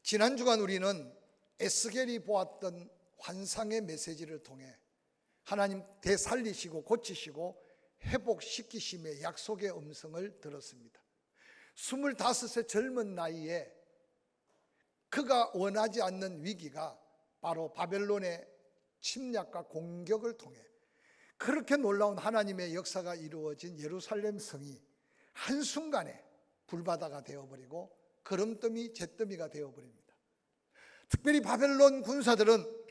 지난 주간 우리는 에스겔이 보았던 환상의 메시지를 통해 하나님 되살리시고 고치시고 회복시키심의 약속의 음성을 들었습니다. 25세 젊은 나이에 그가 원하지 않는 위기가 바로 바벨론의 침략과 공격을 통해 그렇게 놀라운 하나님의 역사가 이루어진 예루살렘 성이 한순간에 불바다가 되어버리고 거름더미 잿더미가 되어버립니다. 특별히 바벨론 군사들은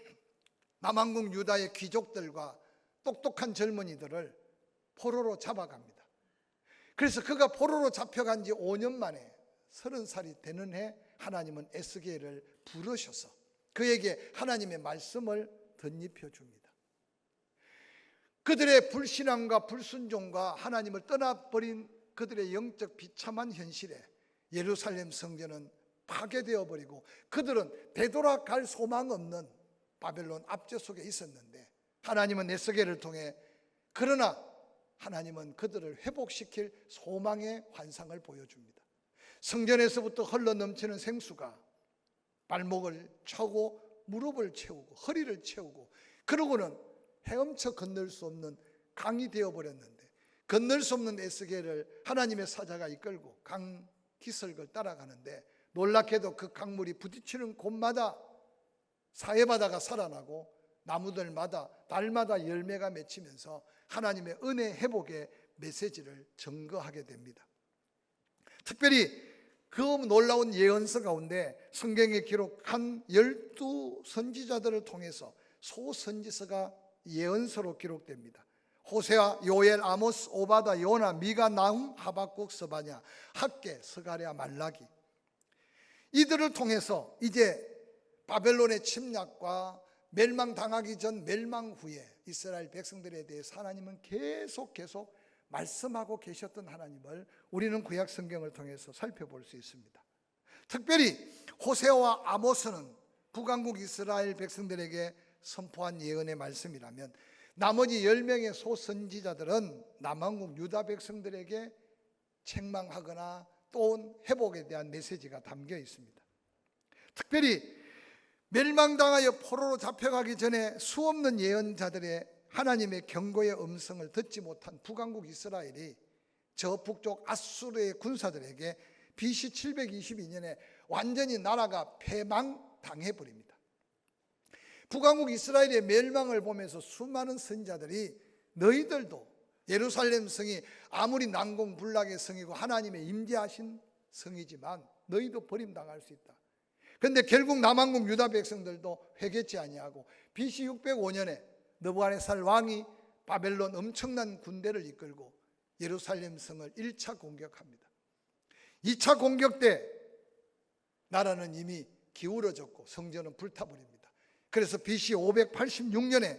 남왕국 유다의 귀족들과 똑똑한 젊은이들을 포로로 잡아갑니다. 그래서 그가 포로로 잡혀간 지 5년 만에 30살이 되는 해 하나님은 에스겔을 부르셔서 그에게 하나님의 말씀을 덧입혀 줍니다. 그들의 불신앙과 불순종과 하나님을 떠나버린 그들의 영적 비참한 현실에 예루살렘 성전은 파괴되어 버리고 그들은 되돌아갈 소망 없는 바벨론 압제 속에 있었는데 하나님은 에스겔을 통해 그러나 하나님은 그들을 회복시킬 소망의 환상을 보여줍니다. 성전에서부터 흘러넘치는 생수가 발목을 차고 무릎을 채우고 허리를 채우고 그러고는 헤엄쳐 건널 수 없는 강이 되어버렸는데 건널 수 없는 에스겔을 하나님의 사자가 이끌고 강 기슭을 따라가는데 놀랍게도 그 강물이 부딪히는 곳마다 사해바다가 살아나고 나무들마다 달마다 열매가 맺히면서 하나님의 은혜 회복의 메시지를 증거하게 됩니다. 특별히 그 놀라운 예언서 가운데 성경에 기록한 12선지자들을 통해서 소선지서가 예언서로 기록됩니다. 호세아, 요엘, 아모스, 오바다, 요나, 미가, 나훔, 하박국, 스바냐, 학개, 스가랴, 말라기 이들을 통해서 이제 바벨론의 침략과 멸망당하기 전 멸망 후에 이스라엘 백성들에 대해서 하나님은 계속 말씀하고 계셨던 하나님을 우리는 구약 성경을 통해서 살펴볼 수 있습니다. 특별히 호세아와 아모스는 북왕국 이스라엘 백성들에게 선포한 예언의 말씀이라면 나머지 10명의 소선지자들은 남왕국 유다 백성들에게 책망하거나 또 회복에 대한 메시지가 담겨 있습니다. 특별히 멸망당하여 포로로 잡혀가기 전에 수없는 예언자들의 하나님의 경고의 음성을 듣지 못한 북왕국 이스라엘이 저 북쪽 아수르의 군사들에게 BC 722년에 완전히 나라가 패망당해버립니다. 북왕국 이스라엘의 멸망을 보면서 수많은 선지자들이 너희들도 예루살렘 성이 아무리 난공불락의 성이고 하나님의 임재하신 성이지만 너희도 버림당할 수 있다. 그런데 결국 남왕국 유다 백성들도 회개치 아니하고 BC 605년에 느부갓네살 왕이 바벨론 엄청난 군대를 이끌고 예루살렘 성을 1차 공격합니다. 2차 공격 때 나라는 이미 기울어졌고 성전은 불타버립니다. 그래서 BC 586년에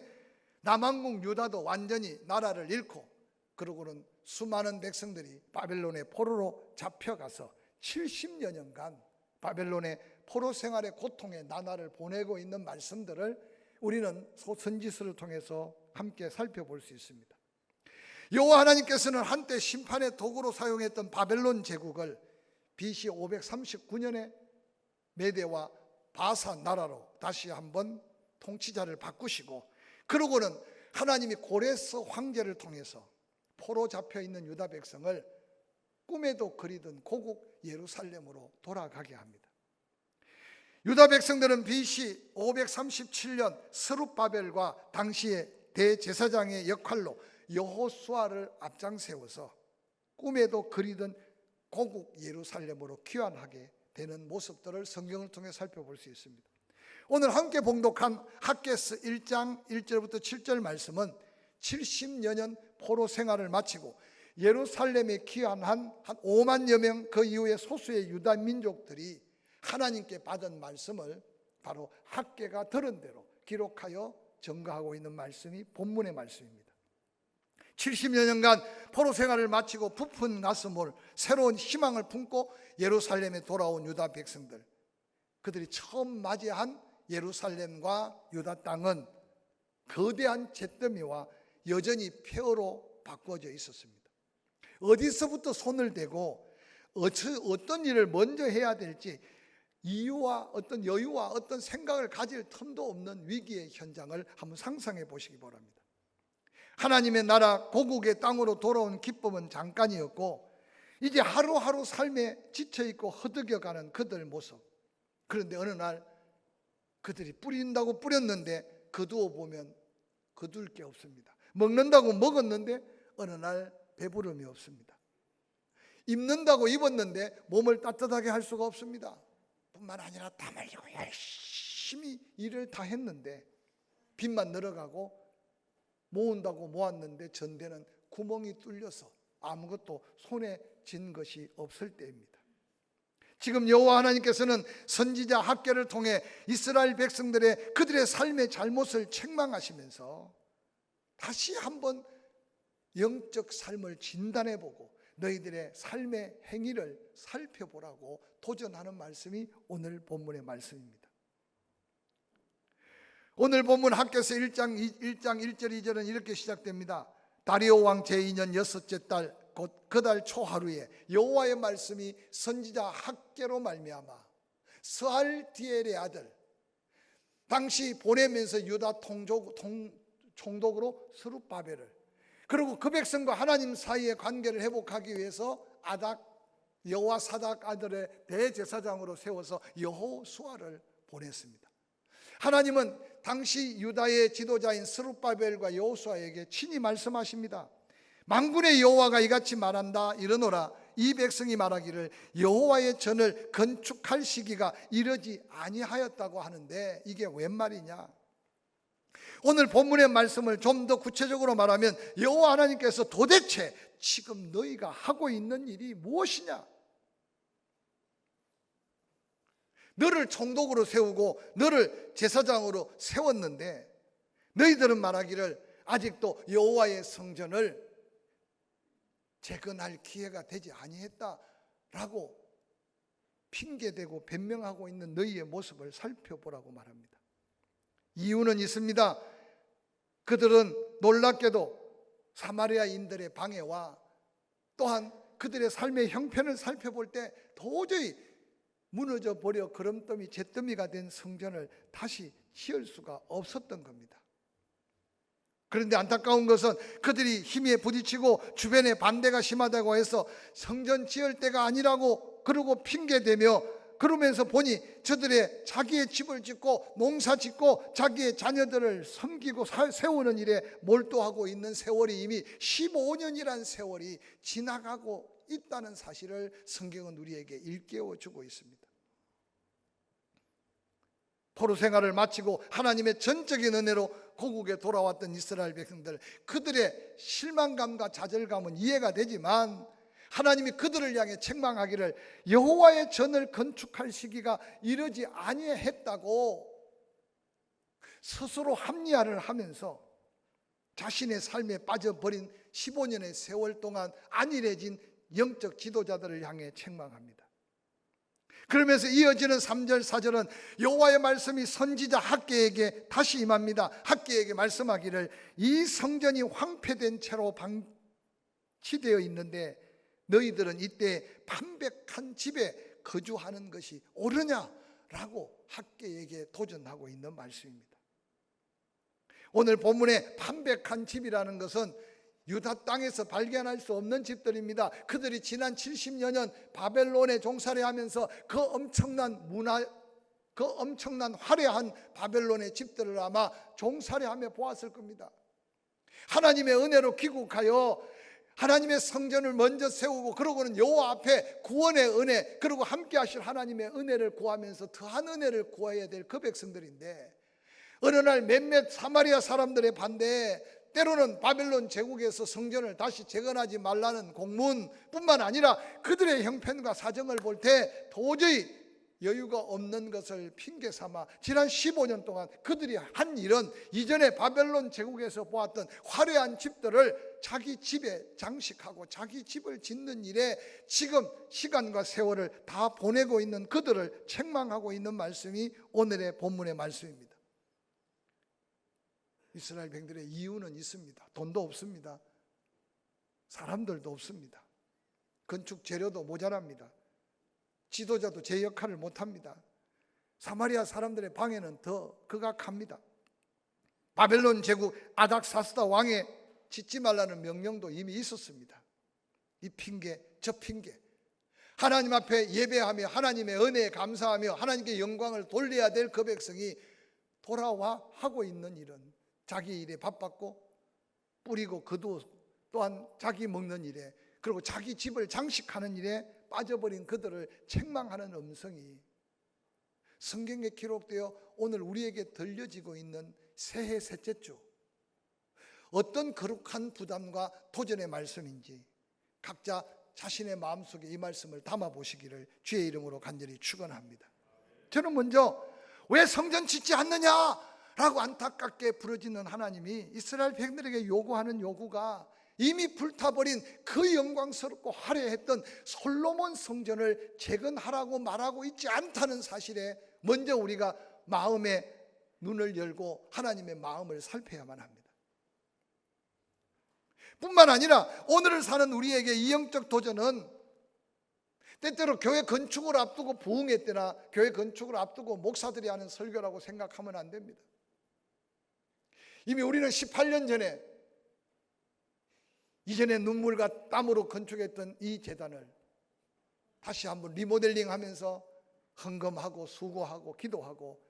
남왕국 유다도 완전히 나라를 잃고 그러고는 수많은 백성들이 바벨론의 포로로 잡혀가서 70여 년간 바벨론의 포로 생활의 고통의 나날을 보내고 있는 말씀들을 우리는 소선지서를 통해서 함께 살펴볼 수 있습니다. 여호와 하나님께서는 한때 심판의 도구로 사용했던 바벨론 제국을 BC 539년에 메대와 바사 나라로 다시 한번 통치자를 바꾸시고 그러고는 하나님이 고레스 황제를 통해서 포로 잡혀있는 유다 백성을 꿈에도 그리던 고국 예루살렘으로 돌아가게 합니다. 유다 백성들은 BC 537년 스룹바벨과 당시의 대제사장의 역할로 여호수아를 앞장세워서 꿈에도 그리던 고국 예루살렘으로 귀환하게 되는 모습들을 성경을 통해 살펴볼 수 있습니다. 오늘 함께 봉독한 학개서 1장 1절부터 7절 말씀은 70여 년 포로 생활을 마치고 예루살렘에 귀환한 한 5만여 명 그 이후에 소수의 유다 민족들이 하나님께 받은 말씀을 바로 학개가 들은 대로 기록하여 증거하고 있는 말씀이 본문의 말씀입니다. 70여 년간 포로 생활을 마치고 부푼 가슴을 새로운 희망을 품고 예루살렘에 돌아온 유다 백성들, 그들이 처음 맞이한 예루살렘과 유다 땅은 거대한 잿더미와 여전히 폐허로 바꿔져 있었습니다. 어디서부터 손을 대고 어떤 일을 먼저 해야 될지 이유와 어떤 여유와 어떤 생각을 가질 틈도 없는 위기의 현장을 한번 상상해 보시기 바랍니다. 하나님의 나라 고국의 땅으로 돌아온 기쁨은 잠깐이었고 이제 하루하루 삶에 지쳐있고 허덕여가는 그들 모습. 그런데 어느 날 그들이 뿌린다고 뿌렸는데 거두어 보면 거둘 게 없습니다. 먹는다고 먹었는데 어느 날 배부름이 없습니다. 입는다고 입었는데 몸을 따뜻하게 할 수가 없습니다. 뿐만 아니라 땀 흘리고 열심히 일을 다 했는데 빚만 늘어가고 모은다고 모았는데 전대는 구멍이 뚫려서 아무것도 손에 쥔 것이 없을 때입니다. 지금 여호와 하나님께서는 선지자 학개를 통해 이스라엘 백성들의 그들의 삶의 잘못을 책망하시면서 다시 한번 영적 삶을 진단해보고 너희들의 삶의 행위를 살펴보라고 도전하는 말씀이 오늘 본문의 말씀입니다. 오늘 본문 학개서 1장 1절 2절은 이렇게 시작됩니다. 다리오 왕 제2년 여섯째 달 곧 그 달 초하루에 여호와의 말씀이 선지자 학개로 말미암아 스알디엘의 아들 당시 보내면서 유다 총독으로 스룹바벨을 그리고 그 백성과 하나님 사이의 관계를 회복하기 위해서 여호와 사닥 아들의 대제사장으로 세워서 여호수아를 보냈습니다. 하나님은 당시 유다의 지도자인 스룹바벨과 여호수아에게 친히 말씀하십니다. 만군의 여호와가 이같이 말한다 이르노라. 이 백성이 말하기를 여호와의 전을 건축할 시기가 이르지 아니하였다고 하는데 이게 웬 말이냐? 오늘 본문의 말씀을 좀 더 구체적으로 말하면 여호와 하나님께서 도대체 지금 너희가 하고 있는 일이 무엇이냐? 너를 총독으로 세우고 너를 제사장으로 세웠는데 너희들은 말하기를 아직도 여호와의 성전을 재건할 기회가 되지 아니했다라고 핑계대고 변명하고 있는 너희의 모습을 살펴보라고 말합니다. 이유는 있습니다. 그들은 놀랍게도 사마리아인들의 방해와 또한 그들의 삶의 형편을 살펴볼 때 도저히 무너져 버려 그름더미 잿더미가 된 성전을 다시 지을 수가 없었던 겁니다. 그런데 안타까운 것은 그들이 힘에 부딪히고 주변에 반대가 심하다고 해서 성전 지을 때가 아니라고 그러고 핑계대며 그러면서 보니 저들의 자기의 집을 짓고 농사 짓고 자기의 자녀들을 섬기고 세우는 일에 몰두하고 있는 세월이 이미 15년이란 세월이 지나가고 있다는 사실을 성경은 우리에게 일깨워 주고 있습니다. 포로 생활을 마치고 하나님의 전적인 은혜로 고국에 돌아왔던 이스라엘 백성들, 그들의 실망감과 좌절감은 이해가 되지만 하나님이 그들을 향해 책망하기를 여호와의 전을 건축할 시기가 이르지 아니했다고 스스로 합리화를 하면서 자신의 삶에 빠져버린 15년의 세월 동안 안일해진 영적 지도자들을 향해 책망합니다. 그러면서 이어지는 3절 4절은 여호와의 말씀이 선지자 학개에게 다시 임합니다. 학개에게 말씀하기를 이 성전이 황폐된 채로 방치되어 있는데 너희들은 이때 판백한 집에 거주하는 것이 옳으냐라고 학개에게 도전하고 있는 말씀입니다. 오늘 본문의 판백한 집이라는 것은 유다 땅에서 발견할 수 없는 집들입니다. 그들이 지난 70여 년 바벨론에 종살이 하면서 그 엄청난 화려한 바벨론의 집들을 아마 종살이하며 보았을 겁니다. 하나님의 은혜로 귀국하여 하나님의 성전을 먼저 세우고 그러고는 여호와 앞에 구원의 은혜 그리고 함께 하실 하나님의 은혜를 구하면서 더한 은혜를 구해야 될 그 백성들인데 어느 날 몇몇 사마리아 사람들의 반대에 때로는 바벨론 제국에서 성전을 다시 재건하지 말라는 공문뿐만 아니라 그들의 형편과 사정을 볼 때 도저히 여유가 없는 것을 핑계 삼아 지난 15년 동안 그들이 한 일은 이전에 바벨론 제국에서 보았던 화려한 집들을 자기 집에 장식하고 자기 집을 짓는 일에 지금 시간과 세월을 다 보내고 있는 그들을 책망하고 있는 말씀이 오늘의 본문의 말씀입니다. 이스라엘 백성들의 이유는 있습니다. 돈도 없습니다. 사람들도 없습니다. 건축 재료도 모자랍니다. 지도자도 제 역할을 못합니다. 사마리아 사람들의 방해는 더 극악합니다. 바벨론 제국 아닥사스다 왕의 짓지 말라는 명령도 이미 있었습니다. 이 핑계 저 핑계, 하나님 앞에 예배하며 하나님의 은혜에 감사하며 하나님께 영광을 돌려야 될 그 백성이 돌아와 하고 있는 일은 자기 일에 바빴고 뿌리고 그도 또한 자기 먹는 일에, 그리고 자기 집을 장식하는 일에 빠져버린 그들을 책망하는 음성이 성경에 기록되어 오늘 우리에게 들려지고 있는 새해 셋째 주, 어떤 거룩한 부담과 도전의 말씀인지 각자 자신의 마음속에 이 말씀을 담아 보시기를 주의 이름으로 간절히 축원합니다. 저는 먼저 왜 성전 짓지 않느냐라고 안타깝게 부르짖는 하나님이 이스라엘 백성들에게 요구하는 요구가 이미 불타버린 그 영광스럽고 화려했던 솔로몬 성전을 재건하라고 말하고 있지 않다는 사실에 먼저 우리가 마음의 눈을 열고 하나님의 마음을 살펴야만 합니다. 뿐만 아니라 오늘을 사는 우리에게 이 영적 도전은 때때로 교회 건축을 앞두고 부흥회 때나 교회 건축을 앞두고 목사들이 하는 설교라고 생각하면 안 됩니다. 이미 우리는 18년 전에 이전에 눈물과 땀으로 건축했던 이 제단을 다시 한번 리모델링하면서 헌금하고 수고하고 기도하고,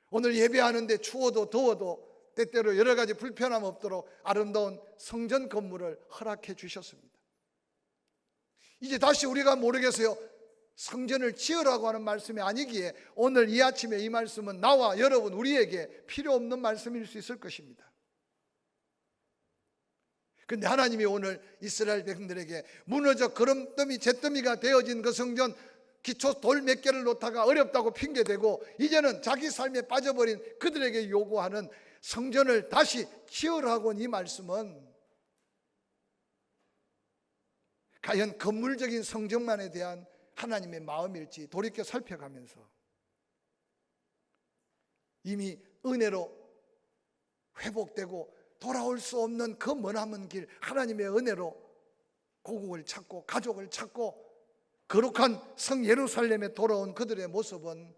오늘 예배하는데 추워도 더워도 때때로 여러 가지 불편함 없도록 아름다운 성전 건물을 허락해 주셨습니다. 이제 다시 우리가 모르겠어요. 성전을 지으라고 하는 말씀이 아니기에 오늘 이 아침에 이 말씀은 나와 여러분 우리에게 필요 없는 말씀일 수 있을 것입니다. 그런데 하나님이 오늘 이스라엘 백성들에게 무너져 거름더미 잿더미가 되어진 그 성전 기초 돌 몇 개를 놓다가 어렵다고 핑계대고 이제는 자기 삶에 빠져버린 그들에게 요구하는 성전을 다시 지으라고 하는 이 말씀은 과연 건물적인 성전만에 대한 하나님의 마음일지 돌이켜 살펴가면서 이미 은혜로 회복되고 돌아올 수 없는 그 머나먼 길, 하나님의 은혜로 고국을 찾고 가족을 찾고 거룩한 성 예루살렘에 돌아온 그들의 모습은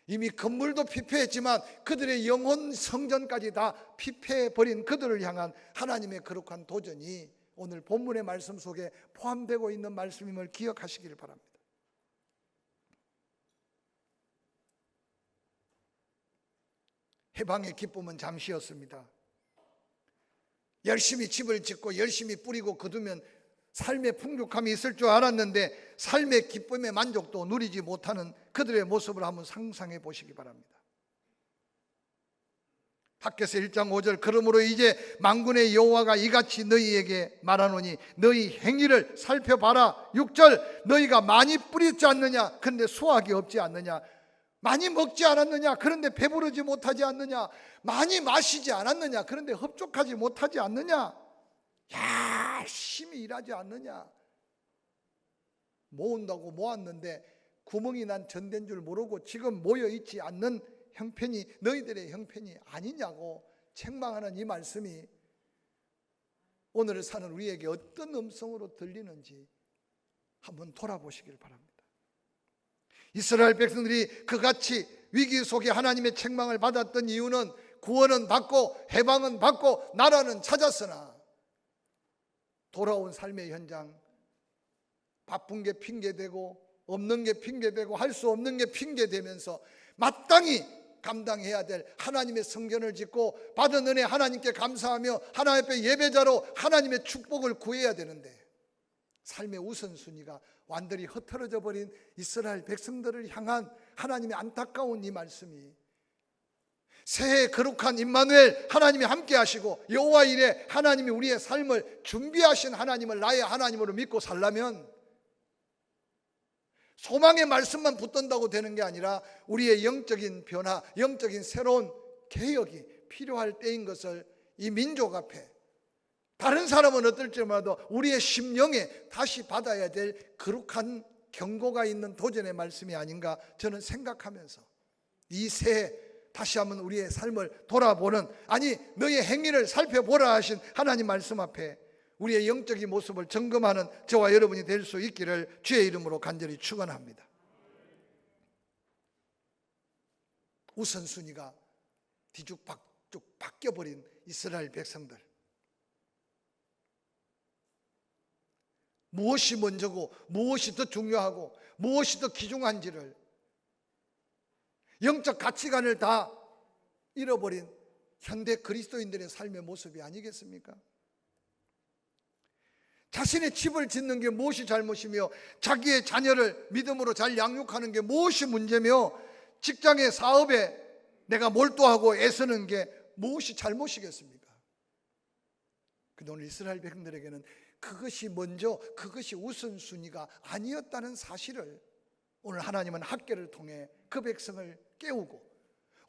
이미 건물도 피폐했지만 그들의 영혼 성전까지 다 피폐해버린 그들을 향한 하나님의 거룩한 도전이 오늘 본문의 말씀 속에 포함되고 있는 말씀임을 기억하시길 바랍니다. 해방의 기쁨은 잠시였습니다. 열심히 집을 짓고 열심히 뿌리고 거두면 삶의 풍족함이 있을 줄 알았는데 삶의 기쁨의 만족도 누리지 못하는 그들의 모습을 한번 상상해 보시기 바랍니다. 밖에서 1장 5절 그러므로 이제 만군의 여호와가 이같이 너희에게 말하노니 너희 행위를 살펴봐라. 6절 너희가 많이 뿌리지 않느냐 그런데 수확이 없지 않느냐, 많이 먹지 않았느냐 그런데 배부르지 못하지 않느냐, 많이 마시지 않았느냐 그런데 흡족하지 못하지 않느냐, 열심히 일하지 않느냐, 모은다고 모았는데 구멍이 난 전대인 줄 모르고 지금 모여있지 않는 형편이 너희들의 형편이 아니냐고 책망하는 이 말씀이 오늘을 사는 우리에게 어떤 음성으로 들리는지 한번 돌아보시길 바랍니다. 이스라엘 백성들이 그같이 위기 속에 하나님의 책망을 받았던 이유는 구원은 받고 해방은 받고 나라는 찾았으나 돌아온 삶의 현장, 바쁜 게 핑계되고 없는 게 핑계되고 할 수 없는 게 핑계되면서 마땅히 감당해야 될 하나님의 성전을 짓고 받은 은혜 하나님께 감사하며 하나님 앞에 예배자로 하나님의 축복을 구해야 되는데 삶의 우선순위가 완전히 흩어져 버린 이스라엘 백성들을 향한 하나님의 안타까운 이 말씀이 새해 거룩한 임마누엘 하나님이 함께 하시고 여호와 이레 하나님이 우리의 삶을 준비하신 하나님을 나의 하나님으로 믿고 살려면 소망의 말씀만 붙든다고 되는 게 아니라 우리의 영적인 변화, 영적인 새로운 개혁이 필요할 때인 것을 이 민족 앞에 다른 사람은 어떨지 몰라도 우리의 심령에 다시 받아야 될 거룩한 경고가 있는 도전의 말씀이 아닌가 저는 생각하면서 이 새해 다시 한번 우리의 삶을 돌아보는, 아니 너의 행위를 살펴보라 하신 하나님 말씀 앞에 우리의 영적인 모습을 점검하는 저와 여러분이 될 수 있기를 주의 이름으로 간절히 축원합니다. 우선순위가 뒤죽박죽 바뀌어버린 이스라엘 백성들. 무엇이 먼저고 무엇이 더 중요하고 무엇이 더 귀중한지를, 영적 가치관을 다 잃어버린 현대 그리스도인들의 삶의 모습이 아니겠습니까? 자신의 집을 짓는 게 무엇이 잘못이며, 자기의 자녀를 믿음으로 잘 양육하는 게 무엇이 문제며, 직장의 사업에 내가 몰두하고 애쓰는 게 무엇이 잘못이겠습니까? 근데 오늘 이스라엘 백성들에게는 그것이 먼저, 그것이 우선순위가 아니었다는 사실을 오늘 하나님은 학개를 통해 그 백성을 깨우고,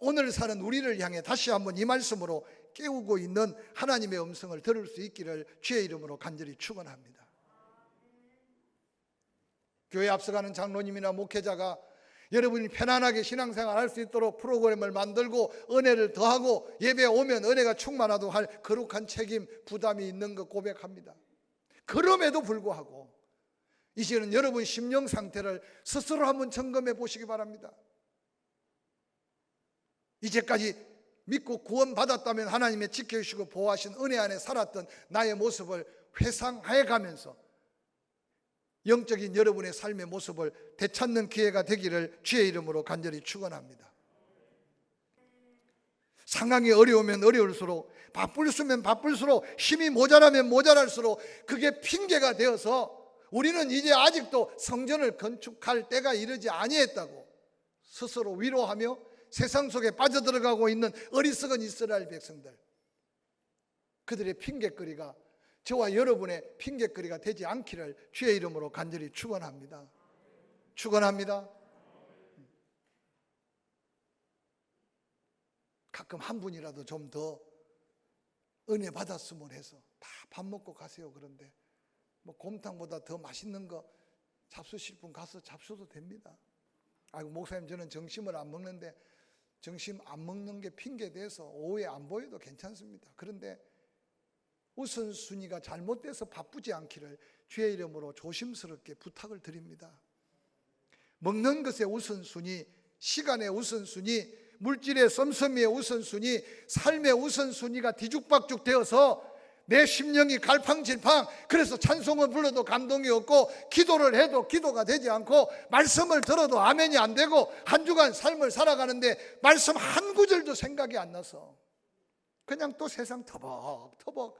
오늘 사는 우리를 향해 다시 한번 이 말씀으로 깨우고 있는 하나님의 음성을 들을 수 있기를 주의 이름으로 간절히 축원합니다. 교회 앞서가는 장로님이나 목회자가 여러분이 편안하게 신앙생활 할 수 있도록 프로그램을 만들고 은혜를 더하고 예배에 오면 은혜가 충만하도록 할 거룩한 책임, 부담이 있는 것 고백합니다. 그럼에도 불구하고 이제는 여러분 심령 상태를 스스로 한번 점검해 보시기 바랍니다. 이제까지 믿고 구원받았다면 하나님의 지켜주시고 보호하신 은혜 안에 살았던 나의 모습을 회상해 가면서 영적인 여러분의 삶의 모습을 되찾는 기회가 되기를 주의 이름으로 간절히 축원합니다. 상황이 어려우면 어려울수록, 바쁠수면 바쁠수록, 힘이 모자라면 모자랄수록 그게 핑계가 되어서 우리는 이제 아직도 성전을 건축할 때가 이르지 아니했다고 스스로 위로하며 세상 속에 빠져들어가고 있는 어리석은 이스라엘 백성들, 그들의 핑계거리가 저와 여러분의 핑계거리가 되지 않기를 주의 이름으로 간절히 축원합니다. 축원합니다. 가끔 한 분이라도 좀 더 은혜 받았으면 해서 다 밥 먹고 가세요. 그런데 뭐 곰탕보다 더 맛있는 거 잡수실 분 가서 잡수도 됩니다. 아이고 목사님, 저는 점심을 안 먹는데, 점심 안 먹는 게 핑계 대서 오후에 안 보여도 괜찮습니다. 그런데 우선순위가 잘못돼서 바쁘지 않기를 주의 이름으로 조심스럽게 부탁을 드립니다. 먹는 것의 우선순위, 시간의 우선순위, 물질의 씀씀이의 우선순위, 삶의 우선순위가 뒤죽박죽 되어서 내 심령이 갈팡질팡, 그래서 찬송을 불러도 감동이 없고 기도를 해도 기도가 되지 않고 말씀을 들어도 아멘이 안 되고 한 주간 삶을 살아가는데 말씀 한 구절도 생각이 안 나서 그냥 또 세상 터벅터벅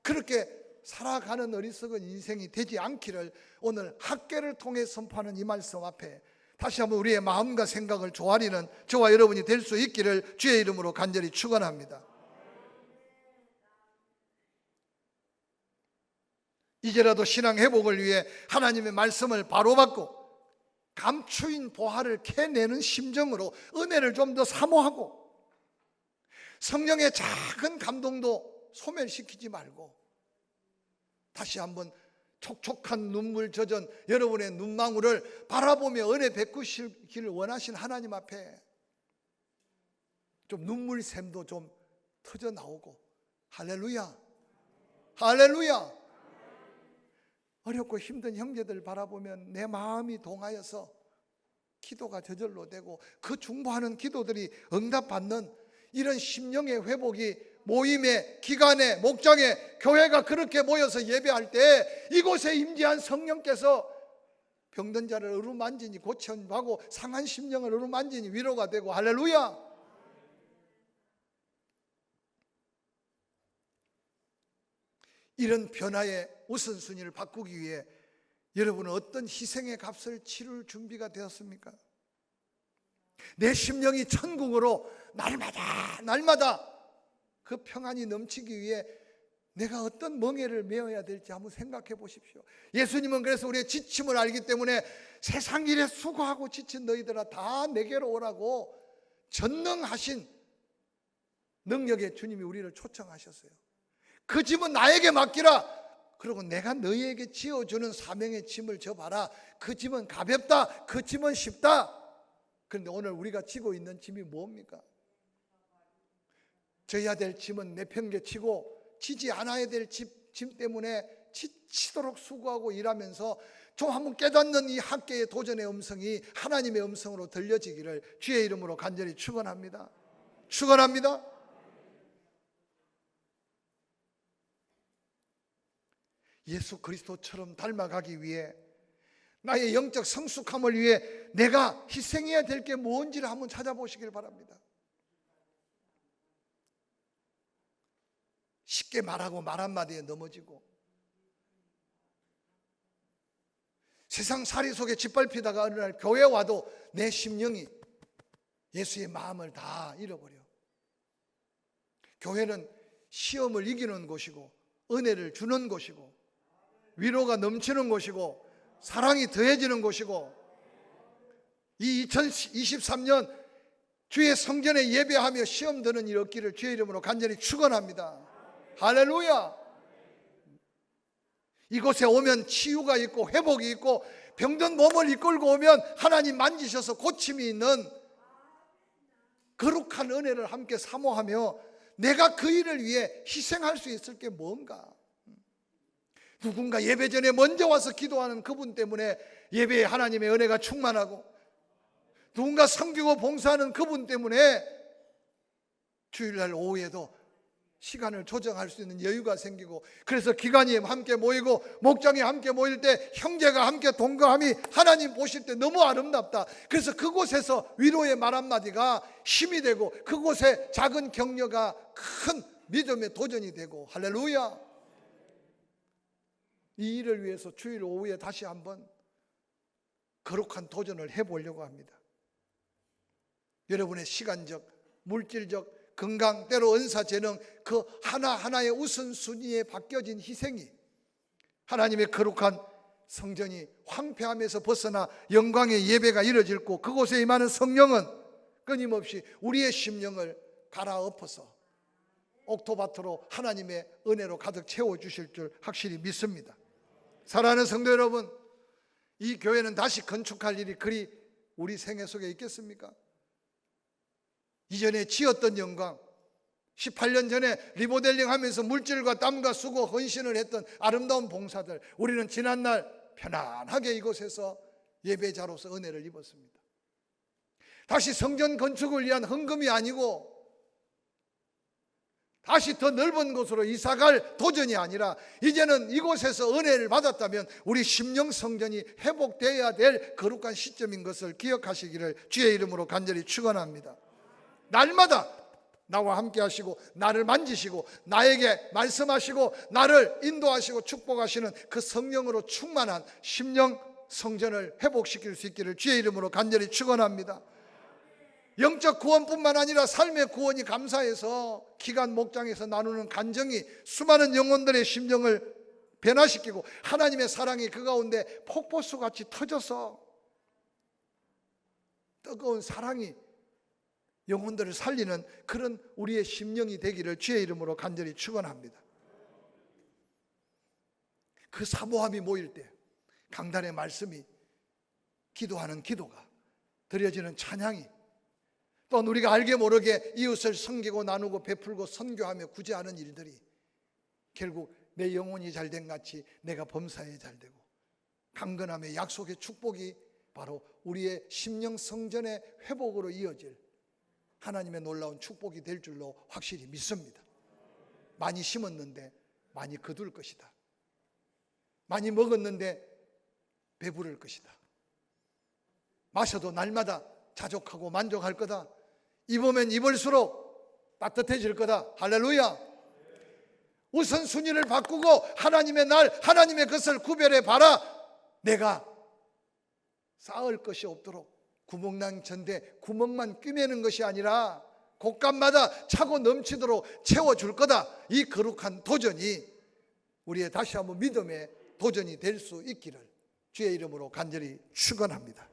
그렇게 살아가는 어리석은 인생이 되지 않기를 오늘 학개를 통해 선포하는 이 말씀 앞에 다시 한번 우리의 마음과 생각을 조아리는 저와 여러분이 될 수 있기를 주의 이름으로 간절히 축원합니다. 이제라도 신앙 회복을 위해 하나님의 말씀을 바로받고 감추인 보화를 캐내는 심정으로 은혜를 좀 더 사모하고 성령의 작은 감동도 소멸시키지 말고 다시 한번 촉촉한 눈물 젖은 여러분의 눈망울을 바라보며 은혜 베푸시기를 원하신 하나님 앞에 좀 눈물샘도 좀 터져 나오고, 할렐루야, 할렐루야. 어렵고 힘든 형제들 바라보면 내 마음이 동하여서 기도가 저절로 되고 그 중보하는 기도들이 응답받는 이런 심령의 회복이 모임에, 기간에, 목장에, 교회가 그렇게 모여서 예배할 때 이곳에 임재한 성령께서 병든 자를 어루만지니 고쳐하고 상한 심령을 어루만지니 위로가 되고, 할렐루야. 이런 변화의 우선순위를 바꾸기 위해 여러분은 어떤 희생의 값을 치를 준비가 되었습니까? 내 심령이 천국으로 날마다 그 평안이 넘치기 위해 내가 어떤 멍에를 메어야 될지 한번 생각해 보십시오. 예수님은 그래서 우리의 지침을 알기 때문에 세상 일에 수고하고 지친 너희들아 다 내게로 오라고 전능하신 능력의 주님이 우리를 초청하셨어요. 그 짐은 나에게 맡기라. 그리고 내가 너희에게 지어주는 사명의 짐을 져봐라. 그 짐은 가볍다. 그 짐은 쉽다. 그런데 오늘 우리가 지고 있는 짐이 뭡니까? 져야 될 짐은 내팽개치고 지지 않아야 될 짐 때문에 지치도록 수고하고 일하면서 좀 한번 깨닫는 이 학계의 도전의 음성이 하나님의 음성으로 들려지기를 주의 이름으로 간절히 축원합니다. 축원합니다. 예수 그리스도처럼 닮아가기 위해, 나의 영적 성숙함을 위해 내가 희생해야 될 게 뭔지를 한번 찾아보시길 바랍니다. 쉽게 말하고 말 한마디에 넘어지고, 세상 살이 속에 짓밟히다가 어느 날 교회 와도 내 심령이 예수의 마음을 다 잃어버려. 교회는 시험을 이기는 곳이고, 은혜를 주는 곳이고, 위로가 넘치는 곳이고, 사랑이 더해지는 곳이고, 이 2023년 주의 성전에 예배하며 시험 드는 일 없기를 주의 이름으로 간절히 축원합니다. 할렐루야. 이곳에 오면 치유가 있고 회복이 있고, 병든 몸을 이끌고 오면 하나님 만지셔서 고침이 있는 거룩한 은혜를 함께 사모하며 내가 그 일을 위해 희생할 수 있을 게 뭔가. 누군가 예배 전에 먼저 와서 기도하는 그분 때문에 예배에 하나님의 은혜가 충만하고, 누군가 섬기고 봉사하는 그분 때문에 주일날 오후에도 시간을 조정할 수 있는 여유가 생기고, 그래서 기관이 함께 모이고 목장이 함께 모일 때 형제가 함께 동거함이 하나님 보실 때 너무 아름답다. 그래서 그곳에서 위로의 말 한마디가 힘이 되고, 그곳에 작은 격려가 큰 믿음의 도전이 되고, 할렐루야. 이 일을 위해서 주일 오후에 다시 한번 거룩한 도전을 해보려고 합니다. 여러분의 시간적, 물질적, 건강, 때로 은사, 재능, 그 하나하나의 우선순위에 바뀌어진 희생이 하나님의 거룩한 성전이 황폐함에서 벗어나 영광의 예배가 이루어질 곳, 그곳에 임하는 성령은 끊임없이 우리의 심령을 갈아엎어서 옥토밭으로 하나님의 은혜로 가득 채워주실 줄 확실히 믿습니다. 사랑하는 성도 여러분, 이 교회는 다시 건축할 일이 그리 우리 생애 속에 있겠습니까? 이전에 지었던 영광, 18년 전에 리모델링 하면서 물질과 땀과 수고, 헌신을 했던 아름다운 봉사들, 우리는 지난날 편안하게 이곳에서 예배자로서 은혜를 입었습니다. 다시 성전 건축을 위한 헌금이 아니고 다시 더 넓은 곳으로 이사갈 도전이 아니라, 이제는 이곳에서 은혜를 받았다면 우리 심령 성전이 회복되어야 될 거룩한 시점인 것을 기억하시기를 주의 이름으로 간절히 축원합니다. 날마다 나와 함께 하시고 나를 만지시고 나에게 말씀하시고 나를 인도하시고 축복하시는 그 성령으로 충만한 심령 성전을 회복시킬 수 있기를 주의 이름으로 간절히 축원합니다. 영적 구원뿐만 아니라 삶의 구원이 감사해서 기간 목장에서 나누는 간정이 수많은 영혼들의 심령을 변화시키고, 하나님의 사랑이 그 가운데 폭포수같이 터져서 뜨거운 사랑이 영혼들을 살리는 그런 우리의 심령이 되기를 주의 이름으로 간절히 축원합니다. 그 사모함이 모일 때 강단의 말씀이, 기도하는 기도가, 드려지는 찬양이, 또한 우리가 알게 모르게 이웃을 섬기고 나누고 베풀고 선교하며 구제하는 일들이 결국 내 영혼이 잘된 같이 내가 범사에 잘되고, 강건함의 약속의 축복이 바로 우리의 심령 성전의 회복으로 이어질 하나님의 놀라운 축복이 될 줄로 확실히 믿습니다. 많이 심었는데 많이 거둘 것이다. 많이 먹었는데 배부를 것이다. 마셔도 날마다 자족하고 만족할 거다. 입으면 입을수록 따뜻해질 거다. 할렐루야. 우선순위를 바꾸고 하나님의 날, 하나님의 것을 구별해 봐라. 내가 쌓을 것이 없도록 구멍난 전대 구멍만 꿰매는 것이 아니라 곳간마다 차고 넘치도록 채워줄 거다. 이 거룩한 도전이 우리의 다시 한번 믿음의 도전이 될 수 있기를 주의 이름으로 간절히 축원합니다.